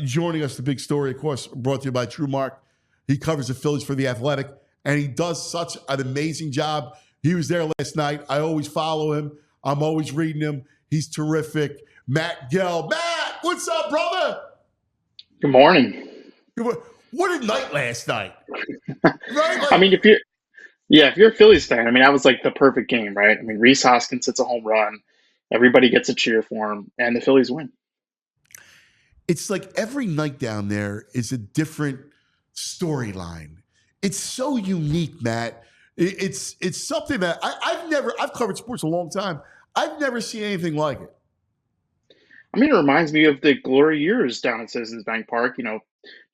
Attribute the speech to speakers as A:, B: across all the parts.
A: joining us, the big story, of course, brought to you by True Mark. He covers the Phillies for The Athletic, and he does such an amazing job. He was there last night. I always follow him. I'm always reading him. He's terrific. Matt Gelb. Matt, what's up, brother?
B: Good morning.
A: What a night last night.
B: Right? I mean, if you're a Phillies fan, I mean, that was like the perfect game, right? I mean, Rhys Hoskins hits a home run, everybody gets a cheer for him, and the Phillies win.
A: It's like every night down there is a different storyline. It's so unique, Matt. It's something that I've covered sports a long time. I've never seen anything like it.
B: I mean, it reminds me of the glory years down at Citizens Bank Park,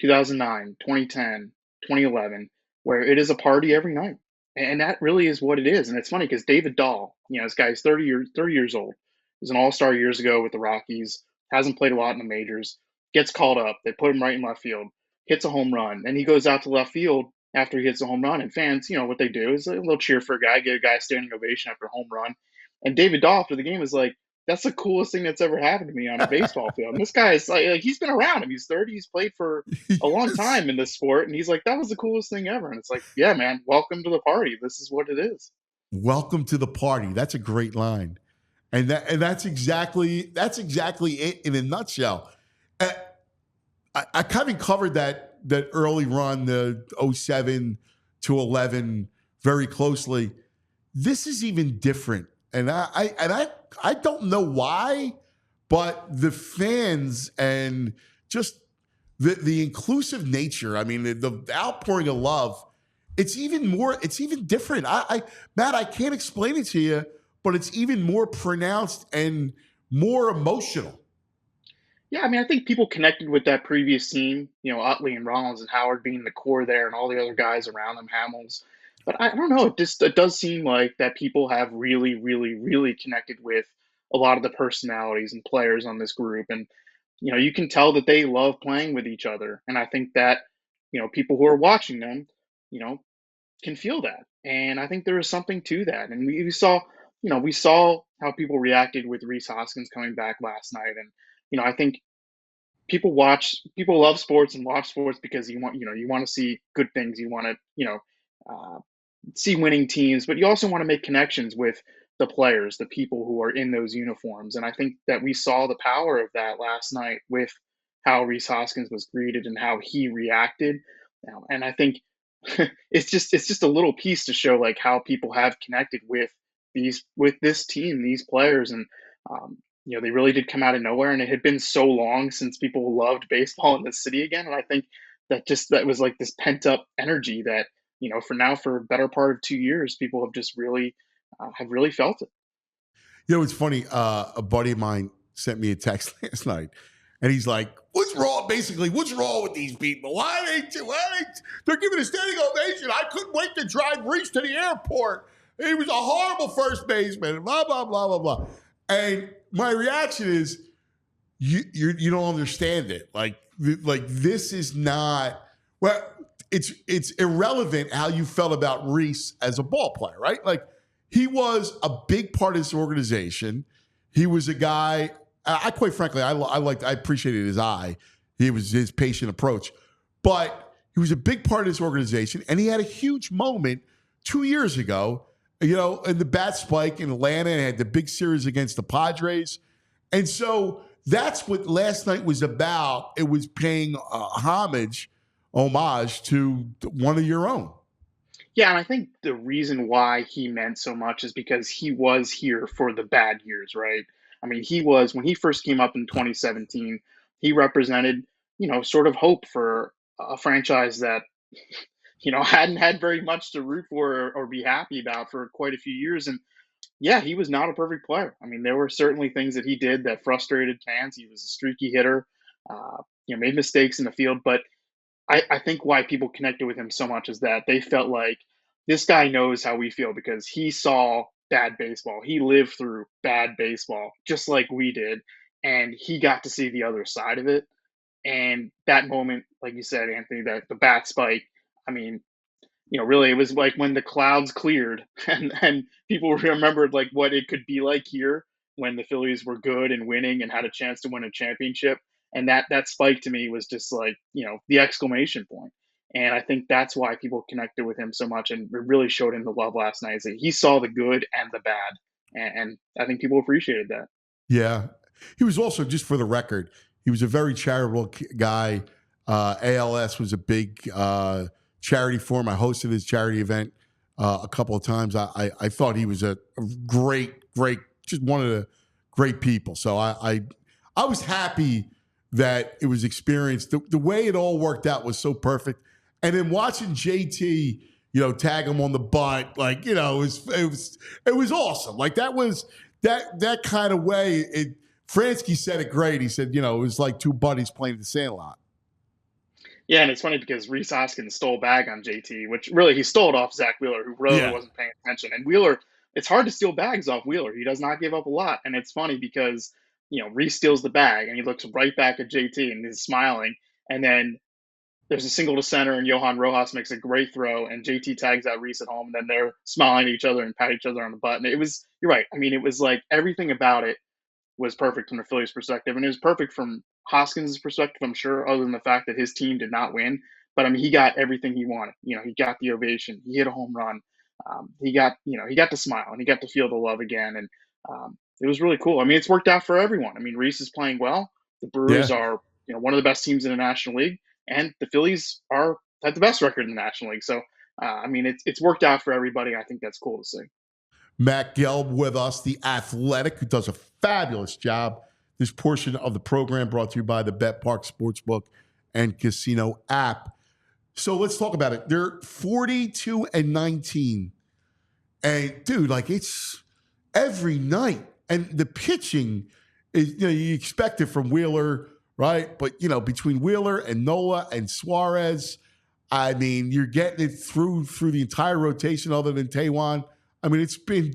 B: 2009, 2010, 2011, where it is a party every night. And that really is what it is. And it's funny because David Dahl, this guy's 30 years old. He was an all-star years ago with the Rockies, hasn't played a lot in the majors, gets called up. They put him right in left field, hits a home run. Then he goes out to left field after he hits a home run. And fans, what they do is a little cheer for a guy, get a guy a standing ovation after a home run. And David Dahl after the game was like, that's the coolest thing that's ever happened to me on a baseball field. And this guy is like he's been around him. He's 30. He's played for a long time in this sport. And he's like, that was the coolest thing ever. And it's like, yeah, man, welcome to the party. This is what it is.
A: Welcome to the party. That's a great line. And that's exactly it in a nutshell. I kind of covered that early run, the 07 to 11, very closely. This is even different. And I don't know why, but the fans and just the inclusive nature, I mean, the outpouring of love, it's even different. Matt, I can't explain it to you, but it's even more pronounced and more emotional.
B: Yeah, I mean, I think people connected with that previous team, Utley and Rollins and Howard being the core there and all the other guys around them, Hamels. But I don't know, it does seem like that people have really, really, really connected with a lot of the personalities and players on this group. And, you can tell that they love playing with each other. And I think that, people who are watching them, you know, can feel that. And I think there is something to that. And we saw how people reacted with Rhys Hoskins coming back last night. And, I think people love sports and watch sports because you want to see good things. You want to, uh, see winning teams, but you also want to make connections with the players, the people who are in those uniforms. And I think that we saw the power of that last night with how Rhys Hoskins was greeted and how he reacted. And I think it's just a little piece to show like how people have connected with this team, these players, and they really did come out of nowhere. And it had been so long since people loved baseball in this city again, and I think that was like this pent up energy that for a better part of 2 years, people have really felt it.
A: It's funny. A buddy of mine sent me a text last night, and he's like, "What's wrong? Basically, what's wrong with these people? They're giving a standing ovation? I couldn't wait to drive Reese to the airport. He was a horrible first baseman. Blah blah blah blah blah." And my reaction is, you don't understand it. Like this is not well. It's irrelevant how you felt about Reese as a ball player, right? Like he was a big part of this organization. He was a guy. I quite frankly, I appreciated his eye. He was his patient approach, but he was a big part of this organization, and he had a huge moment 2 years ago. In the bat spike in Atlanta, and had the big series against the Padres, and so that's what last night was about. It was paying homage to one of your own.
B: Yeah, and I think the reason why he meant so much is because he was here for the bad years, right? I mean, when he first came up in 2017, he represented, sort of hope for a franchise that, hadn't had very much to root for or be happy about for quite a few years. And yeah, he was not a perfect player. I mean, there were certainly things that he did that frustrated fans. He was a streaky hitter, made mistakes in the field, but I think why people connected with him so much is that they felt like this guy knows how we feel because he saw bad baseball. He lived through bad baseball just like we did, and he got to see the other side of it. And that moment, like you said, Anthony, that the bat spike, I mean, really, it was like when the clouds cleared and people remembered like what it could be like here when the Phillies were good and winning and had a chance to win a championship. And that spike to me was just like, the exclamation point. And I think that's why people connected with him so much, and it really showed him the love last night. Is that he saw the good and the bad, and I think people appreciated that.
A: Yeah. He was also, just for the record, he was a very charitable guy. ALS was a big charity for him. I hosted his charity event a couple of times. I thought he was a great, just one of the great people. So I was happy that it was experienced. The way it all worked out was so perfect. And then watching JT, tag him on the butt, like, it was awesome. Like that kind of way. Fransky said it great. He said, it was like two buddies playing at the Sandlot.
B: Yeah, and it's funny because Reese Hoskins stole a bag on JT, which really he stole it off Zach Wheeler, who really
A: Yeah.
B: wasn't paying attention. And Wheeler, it's hard to steal bags off Wheeler. He does not give up a lot. And it's funny because, Reese steals the bag and he looks right back at JT and he's smiling. And then there's a single to center and Johan Rojas makes a great throw and JT tags out Reese at home. And then they're smiling at each other and pat each other on the butt. And you're right. I mean, it was like everything about it was perfect from the Phillies' perspective, and it was perfect from Hoskins' perspective, I'm sure, other than the fact that his team did not win. But I mean, he got everything he wanted. He got the ovation, he hit a home run, he got to smile and he got to feel the love again, and it was really cool. I mean, it's worked out for everyone. I mean, Reese is playing well. The Brewers
A: Yeah.
B: are, one of the best teams in the National League, and the Phillies are had the best record in the National League. So, I mean, it's worked out for everybody. I think that's cool to see.
A: Matt Gelb with us, the Athletic, who does a fabulous job. This portion of the program brought to you by the Bet Park Sportsbook and Casino app. So let's talk about it. They're 42-19. And dude, like, it's every night. And the pitching is, you expect it from Wheeler, right? But, between Wheeler and Nola and Suarez, I mean, you're getting it through the entire rotation other than Taiwan. I mean, it's been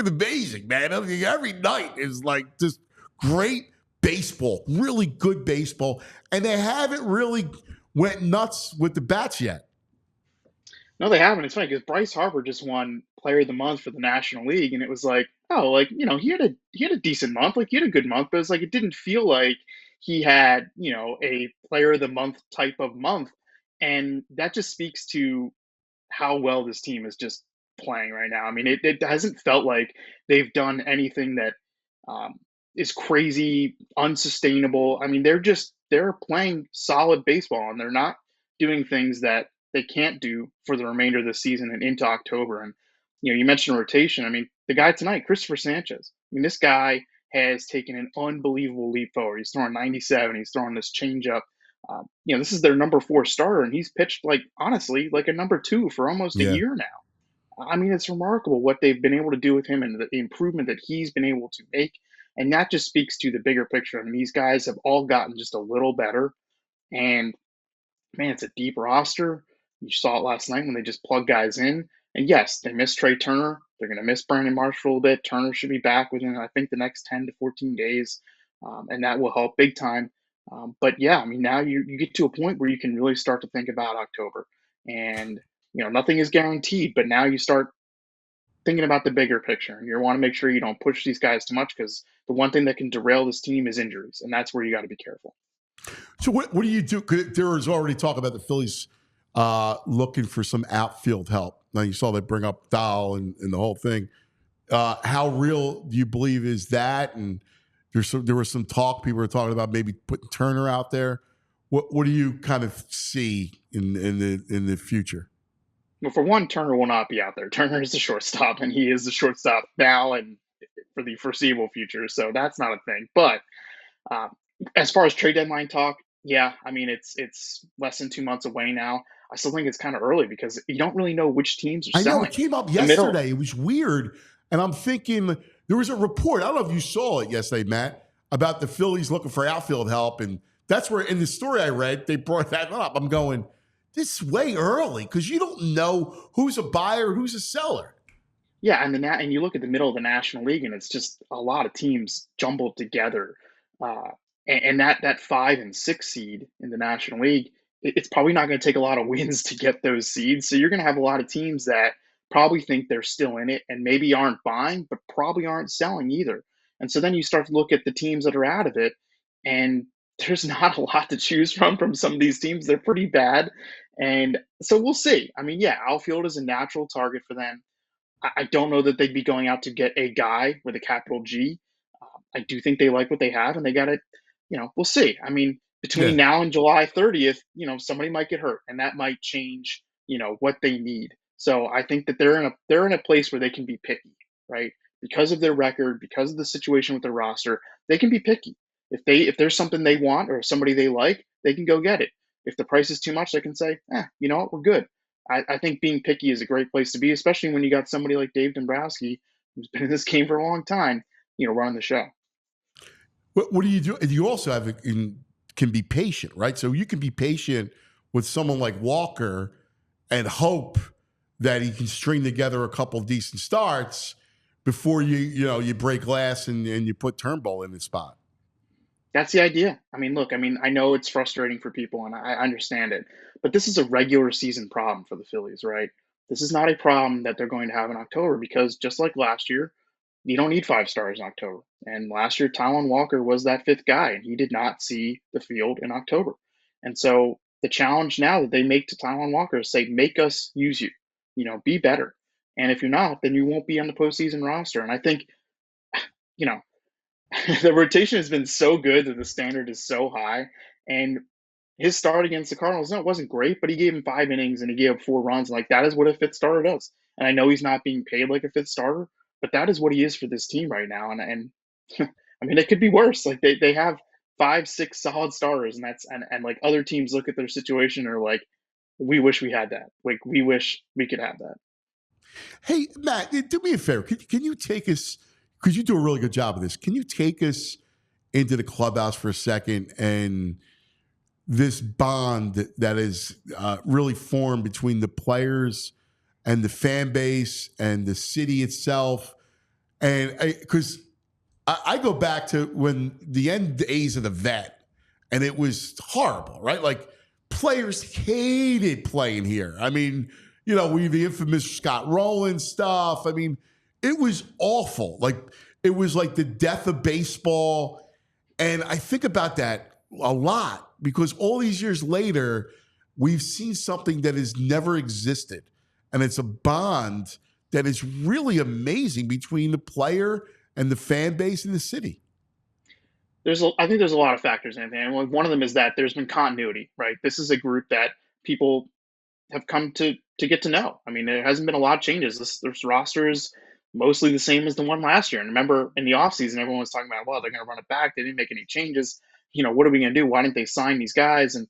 A: amazing, man. I mean, every night is like just great baseball, really good baseball. And they haven't really went nuts with the bats yet.
B: No, they haven't. It's funny because Bryce Harper just won Player of the Month for the National League, and it was like, oh, like he had a decent month, like he had a good month, but it's like it didn't feel like he had a Player of the Month type of month, and that just speaks to how well this team is just playing right now. I mean, it hasn't felt like they've done anything that um, is crazy, unsustainable. I mean, they're playing solid baseball and they're not doing things that they can't do for the remainder of the season and into October. And you mentioned rotation. I mean, the guy tonight, Christopher Sanchez. I mean, this guy has taken an unbelievable leap forward. He's throwing 97. He's throwing this changeup. This is their number 4 starter, and he's pitched like honestly like a number 2 for almost a
A: Yeah.
B: year now. I mean, it's remarkable what they've been able to do with him and the improvement that he's been able to make. And that just speaks to the bigger picture. I mean, these guys have all gotten just a little better. And man, it's a deep roster. You saw it last night when they just plug guys in. And yes, they missed Trey Turner. They're going to miss Brandon Marsh for a little bit. Turner should be back within, I think, the next 10 to 14 days. And that will help big time. But yeah, I mean, now you get to a point where you can really start to think about October. And, nothing is guaranteed, but now you start thinking about the bigger picture. And you want to make sure you don't push these guys too much because the one thing that can derail this team is injuries. And that's where you got to be careful.
A: So what do you do? 'Cause there was already talk about the Phillies looking for some outfield help. Now you saw they bring up Dahl and the whole thing. How real do you believe is that? And there was some talk. People were talking about maybe putting Turner out there. What do you kind of see in the future?
B: Well, for one, Turner will not be out there. Turner is the shortstop, and he is the shortstop now and for the foreseeable future. So that's not a thing. But um, as far as trade deadline talk, yeah, I mean it's less than 2 months away now. I still think it's kind of early because you don't really know which teams are
A: I know it
B: selling.
A: came up
B: The middle,
A: yesterday. It was weird. And I'm thinking there was a report. I don't know if you saw it yesterday, Matt, about the Phillies looking for outfield help. And that's where in the story I read, they brought that up. I'm going, this is way early because you don't know who's a buyer, who's a seller.
B: yeah, and you look at the middle of the National League, and it's just a lot of teams jumbled together. Uh, and that 5 and 6 seed in the National League, it's probably not going to take a lot of wins to get those seeds. So you're going to have a lot of teams that probably think they're still in it and maybe aren't buying, but probably aren't selling either. And so then you start to look at the teams that are out of it, and there's not a lot to choose from some of these teams. They're pretty bad, and so we'll see. I mean, yeah, outfield is a natural target for them. I don't know that they'd be going out to get a guy with a capital G. I do think they like what they have, and they got to, we'll see. I mean,
A: Yeah.
B: between now and July 30th, somebody might get hurt, and that might change, what they need. So I think that they're in a place where they can be picky, right? Because of their record, because of the situation with their roster, they can be picky. If there's something they want or somebody they like, they can go get it. If the price is too much, they can say, you know what, we're good. I think being picky is a great place to be, especially when you got somebody like Dave Dombrowski, who's been in this game for a long time, running the show.
A: What do you do? You also can be patient, right? So you can be patient with someone like Walker and hope that he can string together a couple of decent starts before you break glass and you put Turnbull in the spot.
B: That's the idea. I mean, look, I know it's frustrating for people, and I understand it, but this is a regular season problem for the Phillies, right? This is not a problem that they're going to have in October because just like last year, you don't need 5 stars in October. And last year, Taijuan Walker was that fifth guy, and he did not see the field in October. And so the challenge now that they make to Taijuan Walker is say, make us use you, be better. And if you're not, then you won't be on the postseason roster. And I think, you know, the rotation has been so good that the standard is so high. And his start against the Cardinals, no, it wasn't great, but he gave him 5 innings and he gave up 4 runs. Like that is what a fifth starter does. And I know he's not being paid like a fifth starter, but that is what he is for this team right now. And I mean, it could be worse. Like they have 5, 6 solid starters, and and like other teams look at their situation and are like, we wish we had that. Like we wish we could have that.
A: Hey, Matt, do me a favor. Can you take us, because you do a really good job of this, can you take us into the clubhouse for a second and this bond that is really formed between the players and the fan base and the city itself? And because I go back to when the end days of the vet, and it was horrible, right? Like players hated playing here. I mean, we the infamous Scott Rowland stuff. I mean, it was awful. Like it was like the death of baseball. And I think about that a lot because all these years later, we've seen something that has never existed. And it's a bond that is really amazing between the player and the fan base in the city.
B: I think there's a lot of factors, Anthony. And one of them is that there's been continuity, right? This is a group that people have come to get to know. I mean, there hasn't been a lot of changes. This roster is mostly the same as the one last year. And remember, in the offseason, everyone was talking about, well, they're going to run it back. They didn't make any changes. What are we going to do? Why didn't they sign these guys? And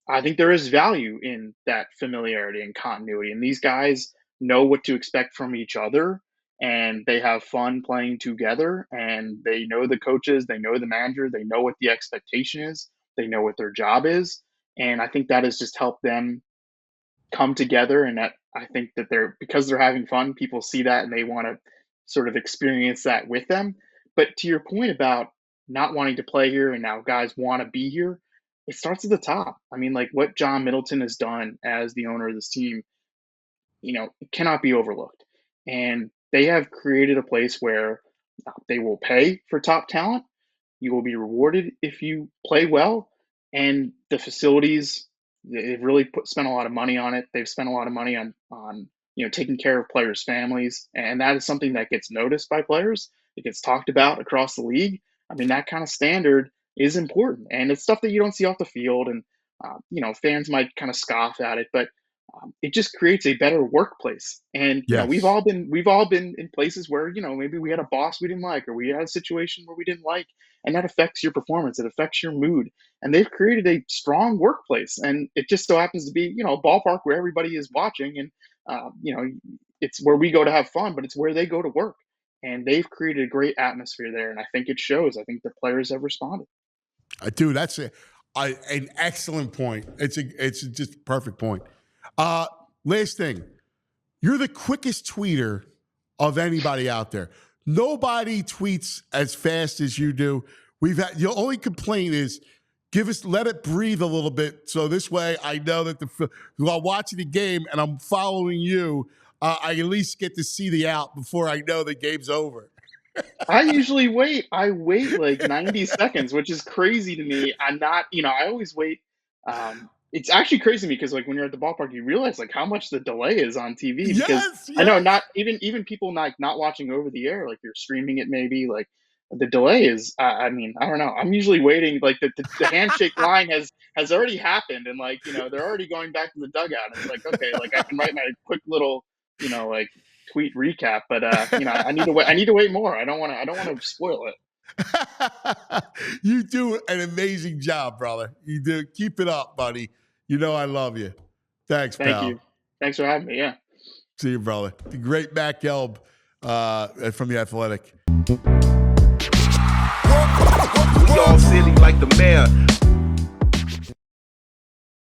B: I think there is value in that familiarity and continuity. And these guys know what to expect from each other, and they have fun playing together. And they know the coaches, they know the manager, they know what the expectation is, they know what their job is. And I think that has just helped them come together, and that I think that because they're having fun, people see that and they want to sort of experience that with them. But to your point about not wanting to play here and now guys want to be here, it starts at the top. I mean, like what John Middleton has done as the owner of this team, it cannot be overlooked. And they have created a place where they will pay for top talent. You will be rewarded if you play well, and the facilities, they've really spent a lot of money on it. They've spent a lot of money on taking care of players' families, and that is something that gets noticed by players. It gets talked about across the league. I mean, that kind of standard is important, and it's stuff that you don't see off the field. And fans might kind of scoff at it, but it just creates a better workplace. And we've
A: Yes.
B: all been in places where maybe we had a boss we didn't like, or we had a situation where we didn't like, and that affects your performance. It affects your mood. And they've created a strong workplace, and it just so happens to be a ballpark where everybody is watching, and it's where we go to have fun, but it's where they go to work. And they've created a great atmosphere there, and I think it shows. I think the players have responded.
A: Dude, that's an excellent point. It's just a perfect point. Last thing, you're the quickest tweeter of anybody out there. Nobody tweets as fast as you do. Your only complaint is let it breathe a little bit. So this way I know that while watching the game and I'm following you, I at least get to see the out before I know the game's over.
B: I usually wait. I wait like 90 seconds, which is crazy to me. I'm not, I always wait. It's actually crazy to me because like when you're at the ballpark, you realize like how much the delay is on TV because
A: Yes,
B: I know
A: yes.
B: not even people not watching over the air, like you're streaming it maybe, like the delay is I mean, I don't know. I'm usually waiting like the handshake line has already happened and like, they're already going back to the dugout. It's like, okay, like I can write my quick little, like tweet recap, but I need to wait more. I don't want to spoil it.
A: You do an amazing job, brother. You do. Keep it up, buddy. You know I love you. Thanks,
B: Thank
A: pal.
B: you. Thanks for having me. Yeah.
A: See you, brother. The great Matt Gelb from The Athletic.
C: We all silly like the mayor.